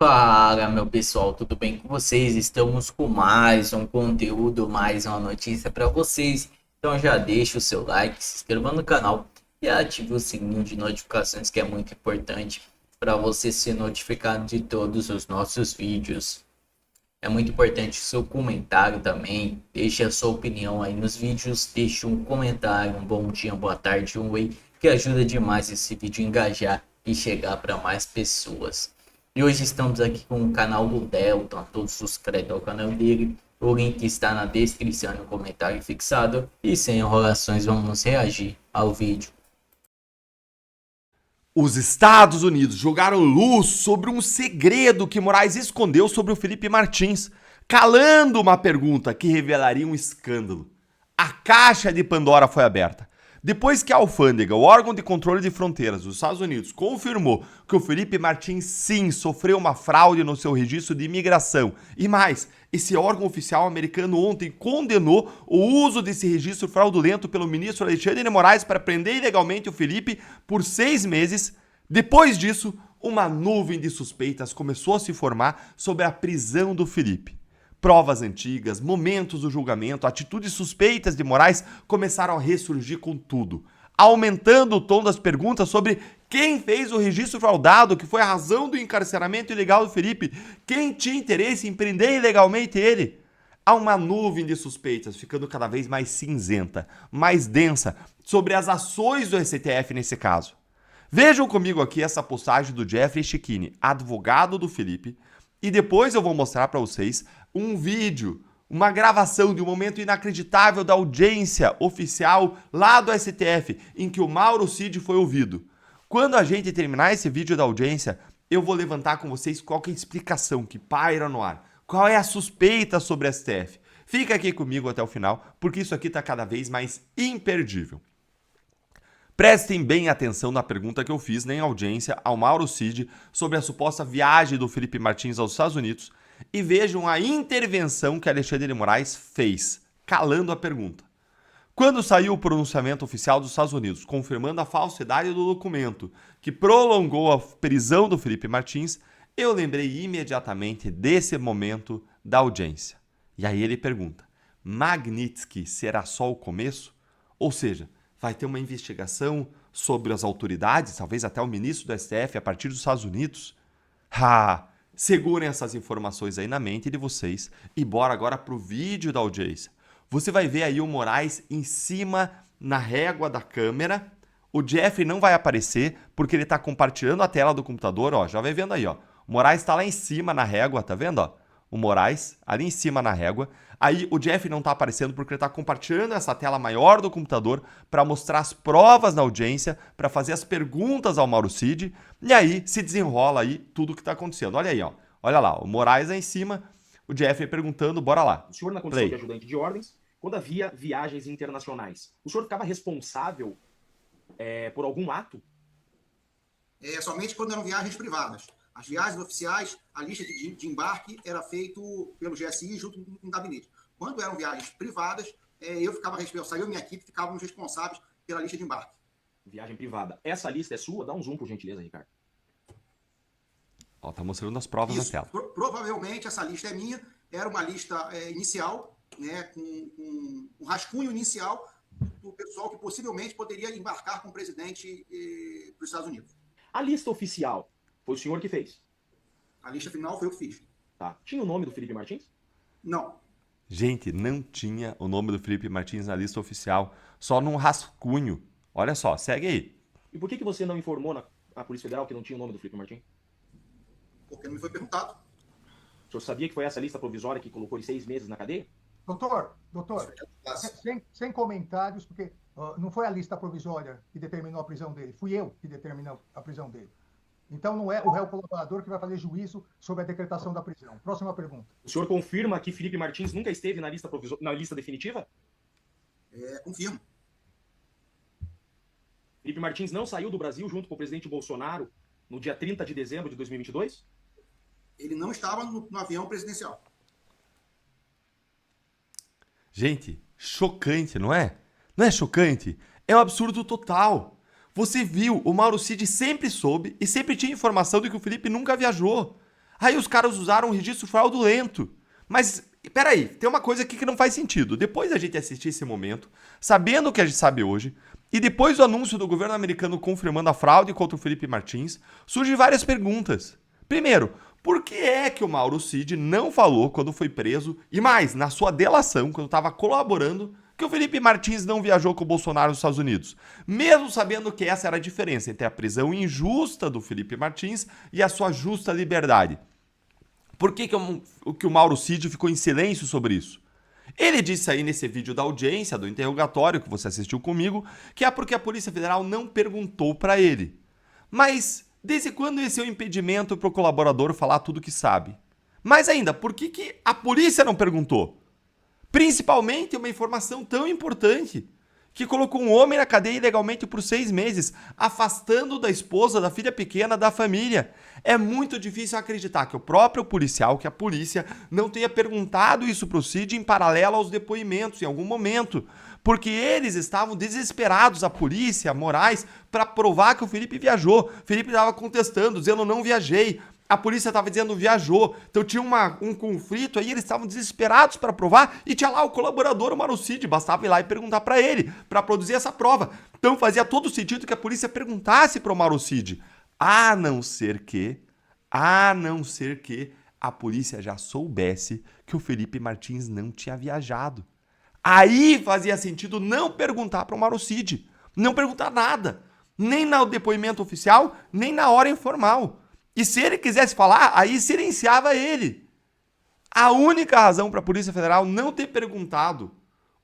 Fala, meu pessoal, tudo bem com vocês? Estamos com mais um conteúdo, mais uma notícia para vocês. Então já deixa o seu like, se inscreva no canal e ative o sininho de notificações, que é muito importante para você ser notificado de todos os nossos vídeos. É muito importante o seu comentário também. Deixe a sua opinião aí nos vídeos. Deixe um comentário, um bom dia, uma boa tarde, um oi, que ajuda demais esse vídeo a engajar e chegar para mais pessoas. E hoje estamos aqui com o canal do Delton, todos os créditos ao canal dele. O link está na descrição e no comentário fixado. E sem enrolações, vamos reagir ao vídeo. Os Estados Unidos jogaram luz sobre um segredo que Moraes escondeu sobre o Felipe Martins, calando uma pergunta que revelaria um escândalo. A caixa de Pandora foi aberta. Depois que a alfândega, o órgão de controle de fronteiras dos Estados Unidos, confirmou que o Felipe Martins sim sofreu uma fraude no seu registro de imigração, e mais, esse órgão oficial americano ontem condenou o uso desse registro fraudulento pelo ministro Alexandre de Moraes para prender ilegalmente o Felipe por 6 meses. Depois disso, uma nuvem de suspeitas começou a se formar sobre a prisão do Felipe. Provas antigas, momentos do julgamento, atitudes suspeitas de Moraes começaram a ressurgir com tudo, aumentando o tom das perguntas sobre quem fez o registro fraudado, que foi a razão do encarceramento ilegal do Felipe, quem tinha interesse em prender ilegalmente ele. Há uma nuvem de suspeitas ficando cada vez mais cinzenta, mais densa, sobre as ações do STF nesse caso. Vejam comigo aqui essa postagem do Jeffrey Chikini, advogado do Felipe, e depois eu vou mostrar para vocês um vídeo, uma gravação de um momento inacreditável da audiência oficial lá do STF, em que o Mauro Cid foi ouvido. Quando a gente terminar esse vídeo da audiência, eu vou levantar com vocês qual que é a explicação que paira no ar, qual é a suspeita sobre o STF. Fica aqui comigo até o final, porque isso aqui está cada vez mais imperdível. Prestem bem atenção na pergunta que eu fiz em audiência ao Mauro Cid sobre a suposta viagem do Felipe Martins aos Estados Unidos e vejam a intervenção que Alexandre de Moraes fez, calando a pergunta. Quando saiu o pronunciamento oficial dos Estados Unidos confirmando a falsidade do documento que prolongou a prisão do Felipe Martins, eu lembrei imediatamente desse momento da audiência. E aí ele pergunta: Magnitsky será só o começo? Ou seja, vai ter uma investigação sobre as autoridades, talvez até o ministro do STF, a partir dos Estados Unidos? Segurem essas informações aí na mente de vocês e bora agora pro vídeo da audiência. Você vai ver aí o Moraes em cima na régua da câmera. O Jeffrey não vai aparecer porque ele está compartilhando a tela do computador, ó. Já vai vendo aí, ó. O Moraes está lá em cima na régua, tá vendo, ó? O Moraes ali em cima na régua. Aí o Jeff não está aparecendo porque ele está compartilhando essa tela maior do computador para mostrar as provas na audiência, para fazer as perguntas ao Mauro Cid, e aí se desenrola aí tudo o que está acontecendo. Olha aí, ó. Olha lá, o Moraes aí em cima, o Jeff perguntando, bora lá. O senhor, na condição de ajudante de ordens, quando havia viagens internacionais, o senhor ficava responsável por algum ato? Somente quando eram viagens privadas. As viagens oficiais, a lista de embarque era feito pelo GSI junto com o gabinete. Quando eram viagens privadas, eu ficava responsável, eu e minha equipe ficávamos responsáveis pela lista de embarque. Viagem privada. Essa lista é sua? Dá um zoom, por gentileza, Ricardo. Ó, tá mostrando as provas Isso, na tela. Provavelmente essa lista é minha, era uma lista inicial, né, com um rascunho inicial do pessoal que possivelmente poderia embarcar com o presidente para os Estados Unidos. A lista oficial foi o senhor que fez? A lista final foi eu que fiz. Tá. Tinha o nome do Felipe Martins? Não. Gente, não tinha o nome do Felipe Martins na lista oficial, só num rascunho. Olha só, segue aí. E por que você não informou na Polícia Federal que não tinha o nome do Felipe Martins? Porque não me foi perguntado. O senhor sabia que foi essa lista provisória que colocou ele 6 meses na cadeia? Doutor, Isso sem comentários, porque não foi a lista provisória que determinou a prisão dele, fui eu que determinou a prisão dele. Então não é o réu colaborador que vai fazer juízo sobre a decretação da prisão. Próxima pergunta. O senhor confirma que Felipe Martins nunca esteve na lista definitiva? confirmo. Felipe Martins não saiu do Brasil junto com o presidente Bolsonaro no dia 30 de dezembro de 2022? Ele não estava no avião presidencial. Gente, chocante, não é? Não é chocante? É um absurdo total. Você viu, o Mauro Cid sempre soube e sempre tinha informação de que o Felipe nunca viajou. Aí os caras usaram um registro fraudulento. Mas, peraí, tem uma coisa aqui que não faz sentido. Depois da gente assistir esse momento, sabendo o que a gente sabe hoje, e depois do anúncio do governo americano confirmando a fraude contra o Felipe Martins, surgem várias perguntas. Primeiro, por que é que o Mauro Cid não falou quando foi preso, e mais, na sua delação, quando estava colaborando, que o Felipe Martins não viajou com o Bolsonaro nos Estados Unidos? Mesmo sabendo que essa era a diferença entre a prisão injusta do Felipe Martins e a sua justa liberdade. Por que o Mauro Cid ficou em silêncio sobre isso? Ele disse aí nesse vídeo da audiência, do interrogatório que você assistiu comigo, que é porque a Polícia Federal não perguntou para ele. Mas desde quando esse é um impedimento para o colaborador falar tudo que sabe? Mais ainda, por que a polícia não perguntou? Principalmente uma informação tão importante, que colocou um homem na cadeia ilegalmente por 6 meses, afastando da esposa, da filha pequena, da família. É muito difícil acreditar que o próprio policial, que a polícia, não tenha perguntado isso para o Cid em paralelo aos depoimentos, em algum momento. Porque eles estavam desesperados, a polícia, Moraes, para provar que o Felipe viajou. O Felipe estava contestando, dizendo não viajei. A polícia estava dizendo viajou. Então tinha um conflito aí, eles estavam desesperados para provar e tinha lá o colaborador, o Mauro Cid, bastava ir lá e perguntar para ele, para produzir essa prova. Então fazia todo sentido que a polícia perguntasse para o Mauro Cid, a não ser que a polícia já soubesse que o Felipe Martins não tinha viajado. Aí fazia sentido não perguntar para o Mauro Cid, não perguntar nada, nem no depoimento oficial, nem na hora informal. E se ele quisesse falar, aí silenciava ele. A única razão para a Polícia Federal não ter perguntado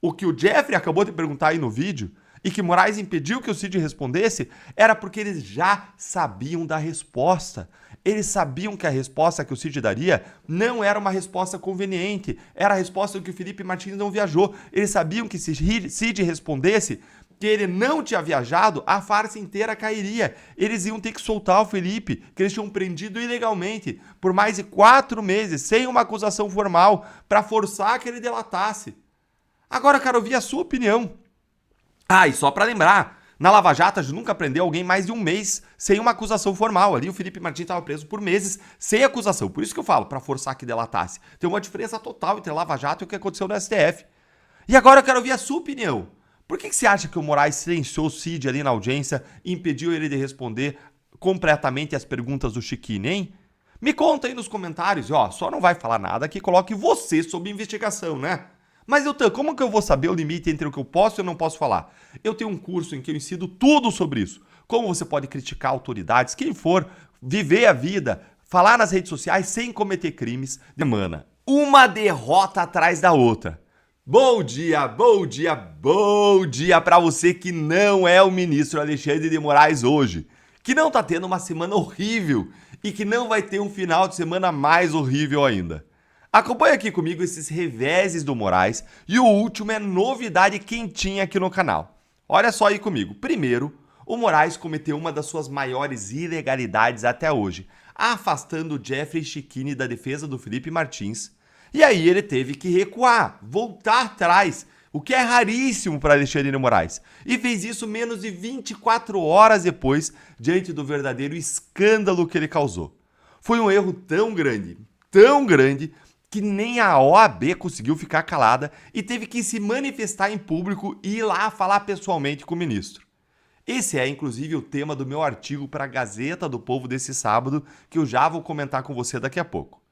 o que o Jeffrey acabou de perguntar aí no vídeo e que Moraes impediu que o Cid respondesse era porque eles já sabiam da resposta. Eles sabiam que a resposta que o Cid daria não era uma resposta conveniente, era a resposta que o Felipe Martins não viajou. Eles sabiam que se Cid respondesse que ele não tinha viajado, a farsa inteira cairia. Eles iam ter que soltar o Felipe, que eles tinham prendido ilegalmente por mais de 4 meses, sem uma acusação formal, para forçar que ele delatasse. Agora, quero ouvir a sua opinião. Ah, e só para lembrar, na Lava Jato a gente nunca prendeu alguém mais de 1 mês sem uma acusação formal. Ali o Felipe Martins estava preso por meses sem acusação. Por isso que eu falo, para forçar que delatasse. Tem uma diferença total entre a Lava Jato e o que aconteceu no STF. E agora eu quero ouvir a sua opinião. Por que você acha que o Moraes silenciou o Cid ali na audiência e impediu ele de responder completamente as perguntas do Chiquinho, hein? Me conta aí nos comentários, ó, só não vai falar nada que coloque você sob investigação, né? Mas, Eltan, como que eu vou saber o limite entre o que eu posso e eu não posso falar? Eu tenho um curso em que eu ensino tudo sobre isso. Como você pode criticar autoridades, quem for, viver a vida, falar nas redes sociais sem cometer crimes. Semana, uma derrota atrás da outra. Bom dia, bom dia, bom dia para você que não é o ministro Alexandre de Moraes hoje, que não tá tendo uma semana horrível e que não vai ter um final de semana mais horrível ainda. Acompanhe aqui comigo esses reveses do Moraes e o último é novidade quentinha aqui no canal. Olha só aí comigo. Primeiro, o Moraes cometeu uma das suas maiores ilegalidades até hoje, afastando o Jeffrey Chiquini da defesa do Felipe Martins. E aí ele teve que recuar, voltar atrás, o que é raríssimo para Alexandre de Moraes. E fez isso menos de 24 horas depois, diante do verdadeiro escândalo que ele causou. Foi um erro tão grande, que nem a OAB conseguiu ficar calada e teve que se manifestar em público e ir lá falar pessoalmente com o ministro. Esse é, inclusive, o tema do meu artigo para a Gazeta do Povo desse sábado, que eu já vou comentar com você daqui a pouco.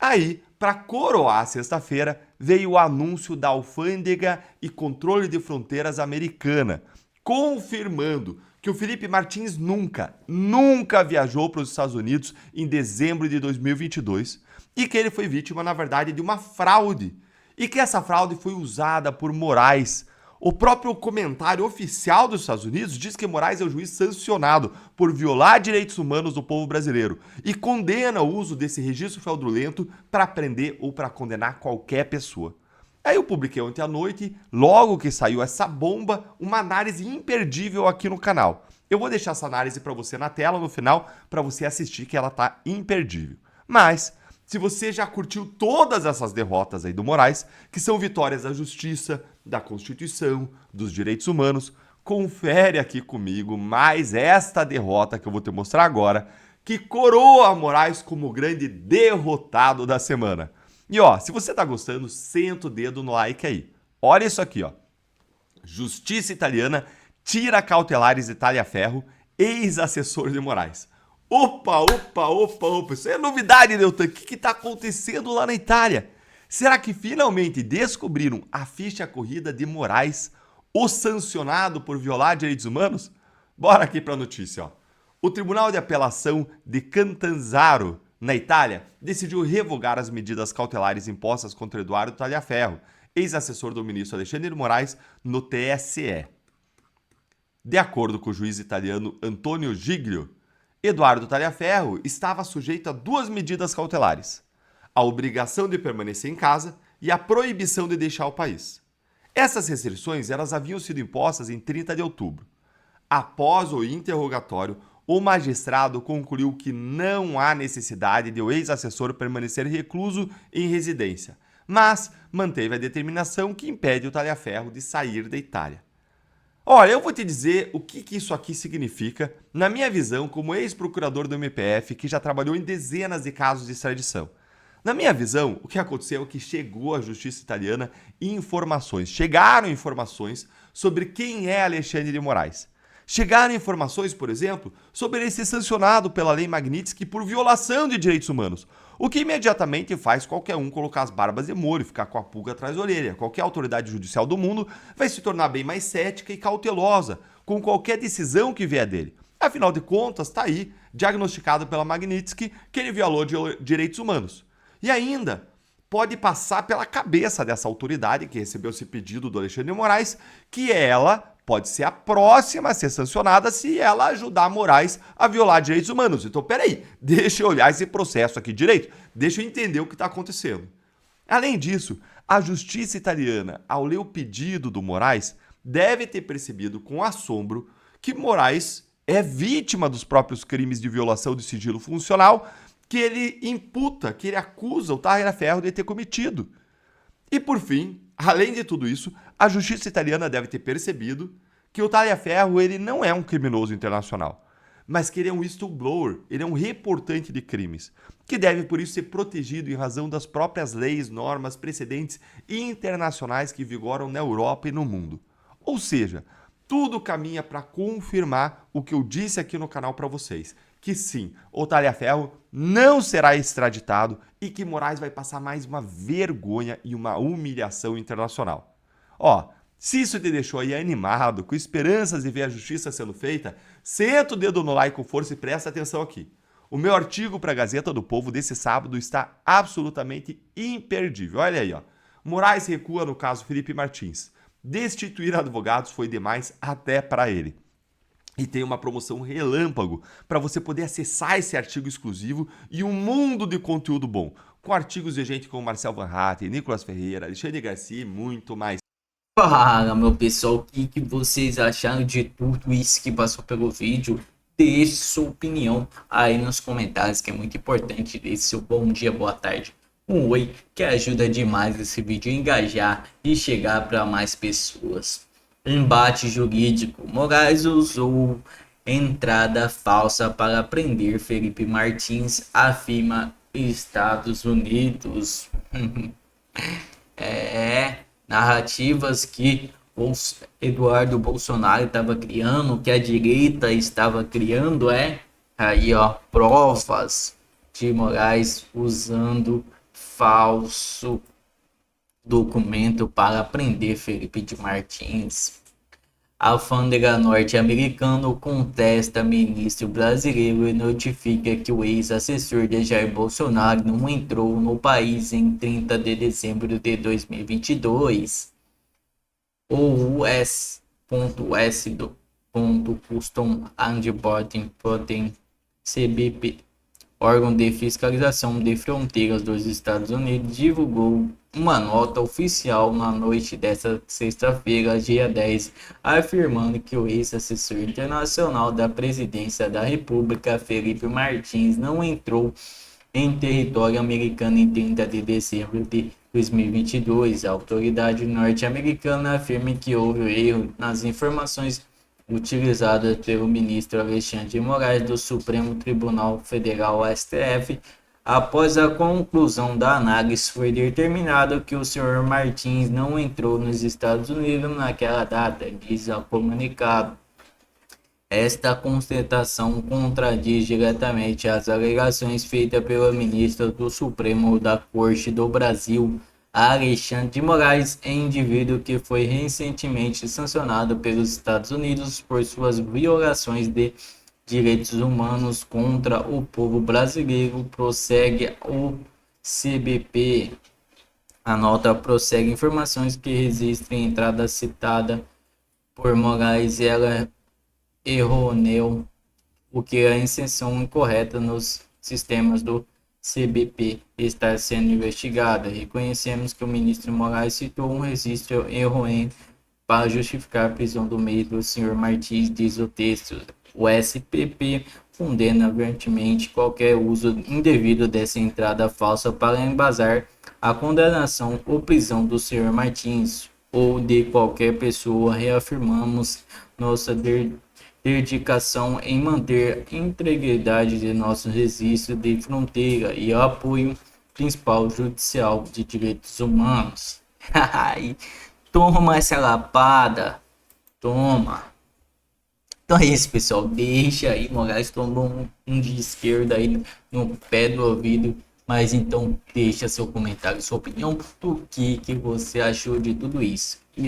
Aí, para coroar a sexta-feira, veio o anúncio da Alfândega e Controle de Fronteiras americana, confirmando que o Felipe Martins nunca viajou para os Estados Unidos em dezembro de 2022 e que ele foi vítima, na verdade, de uma fraude e que essa fraude foi usada por Moraes. O próprio comentário oficial dos Estados Unidos diz que Moraes é o juiz sancionado por violar direitos humanos do povo brasileiro e condena o uso desse registro fraudulento para prender ou para condenar qualquer pessoa. Aí eu publiquei ontem à noite, logo que saiu essa bomba, uma análise imperdível aqui no canal. Eu vou deixar essa análise para você na tela no final, para você assistir, que ela tá imperdível. Mas, se você já curtiu todas essas derrotas aí do Moraes, que são vitórias da justiça, da Constituição, dos direitos humanos, confere aqui comigo mais esta derrota que eu vou te mostrar agora, que coroa Moraes como o grande derrotado da semana. E ó, se você tá gostando, senta o dedo no like aí. Olha isso aqui, ó. Justiça italiana tira cautelares de Taliaferro, ex-assessor de Moraes. Opa, opa, opa, opa. Isso é novidade, Deltan. O que tá acontecendo lá na Itália? Será que finalmente descobriram a ficha corrida de Moraes, o sancionado por violar direitos humanos? Bora aqui pra notícia, ó. O Tribunal de Apelação de Catanzaro, na Itália, decidiu revogar as medidas cautelares impostas contra Eduardo Taliaferro, ex-assessor do ministro Alexandre de Moraes, no TSE. De acordo com o juiz italiano Antonio Giglio, Eduardo Taliaferro estava sujeito a 2 medidas cautelares: a obrigação de permanecer em casa e a proibição de deixar o país. Essas restrições elas haviam sido impostas em 30 de outubro. Após o interrogatório, o magistrado concluiu que não há necessidade de o ex-assessor permanecer recluso em residência, mas manteve a determinação que impede o Taliaferro de sair da Itália. Olha, eu vou te dizer o que isso aqui significa, na minha visão, como ex-procurador do MPF, que já trabalhou em dezenas de casos de extradição. Na minha visão, o que aconteceu é que chegou à justiça italiana chegaram informações sobre quem é Alexandre de Moraes. Chegaram informações, por exemplo, sobre ele ser sancionado pela Lei Magnitsky por violação de direitos humanos, o que imediatamente faz qualquer um colocar as barbas de molho e ficar com a pulga atrás da orelha. Qualquer autoridade judicial do mundo vai se tornar bem mais cética e cautelosa com qualquer decisão que vier dele. Afinal de contas, está aí, diagnosticado pela Magnitsky, que ele violou direitos humanos. E ainda pode passar pela cabeça dessa autoridade que recebeu esse pedido do Alexandre de Moraes, que ela pode ser a próxima a ser sancionada se ela ajudar Moraes a violar direitos humanos. Então, peraí, deixa eu olhar esse processo aqui direito, deixa eu entender o que está acontecendo. Além disso, a justiça italiana, ao ler o pedido do Moraes, deve ter percebido com assombro que Moraes é vítima dos próprios crimes de violação de sigilo funcional que ele imputa, que ele acusa o Taliaferro de ter cometido. E por fim, além de tudo isso, a justiça italiana deve ter percebido que o Taliaferro ele não é um criminoso internacional, mas que ele é um whistleblower, ele é um reportante de crimes, que deve por isso ser protegido em razão das próprias leis, normas, precedentes internacionais que vigoram na Europa e no mundo. Ou seja, tudo caminha para confirmar o que eu disse aqui no canal para vocês, que sim, o Taliaferro não será extraditado e que Moraes vai passar mais uma vergonha e uma humilhação internacional. Ó, se isso te deixou aí animado, com esperanças de ver a justiça sendo feita, senta o dedo no like com força e presta atenção aqui. O meu artigo para a Gazeta do Povo desse sábado está absolutamente imperdível. Olha aí, ó. Moraes recua no caso Felipe Martins. Destituir advogados foi demais até para ele. E tem uma promoção relâmpago para você poder acessar esse artigo exclusivo e um mundo de conteúdo bom, com artigos de gente como Marcel Van Hatten, Nicolas Ferreira, Alexandre Garcia e muito mais. Fala, meu pessoal, o que vocês acharam de tudo isso que passou pelo vídeo? Deixe sua opinião aí nos comentários, que é muito importante. Deixe seu bom dia, boa tarde, um oi, que ajuda demais esse vídeo a engajar e chegar para mais pessoas. Embate jurídico. Moraes usou entrada falsa para prender Felipe Martins, afirma Estados Unidos. Narrativas que Eduardo Bolsonaro estava criando, que a direita estava criando, aí ó, provas de Moraes usando falso documento para prender Felipe de Martins. A alfândega norte-americano contesta ministro brasileiro e notifica que o ex-assessor de Jair Bolsonaro não entrou no país em 30 de dezembro de 2022. O US.S. Custom and Border Protection CBP, órgão de fiscalização de fronteiras dos Estados Unidos, divulgou uma nota oficial na noite desta sexta-feira, dia 10, afirmando que o ex-assessor internacional da Presidência da República, Felipe Martins, não entrou em território americano em 30 de dezembro de 2022. A autoridade norte-americana afirma que houve erro nas informações utilizada pelo ministro Alexandre de Moraes do Supremo Tribunal Federal STF. Após a conclusão da análise, foi determinado que o senhor Martins não entrou nos Estados Unidos naquela data, diz o comunicado. Esta constatação contradiz diretamente as alegações feitas pela ministra do Supremo da Corte do Brasil, Alexandre de Moraes, indivíduo que foi recentemente sancionado pelos Estados Unidos por suas violações de direitos humanos contra o povo brasileiro, prossegue o CBP. A nota prossegue informações que registrem entrada citada por Moraes e ela errônea, o que é a inserção incorreta nos sistemas do CBP está sendo investigada. Reconhecemos que o ministro Moraes citou um registro errôneo para justificar a prisão do meio do senhor Martins, diz o texto. O SPP condena veementemente qualquer uso indevido dessa entrada falsa para embasar a condenação ou prisão do senhor Martins ou de qualquer pessoa. Reafirmamos nossa dedicação em manter a integridade de nosso registro de fronteira e o apoio principal judicial de direitos humanos. Toma essa lapada, toma. Então é isso, pessoal, deixa aí, Moraes tomou um de esquerda aí no pé do ouvido, mas então deixa seu comentário, sua opinião, do que você achou de tudo isso. E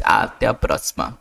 até a próxima.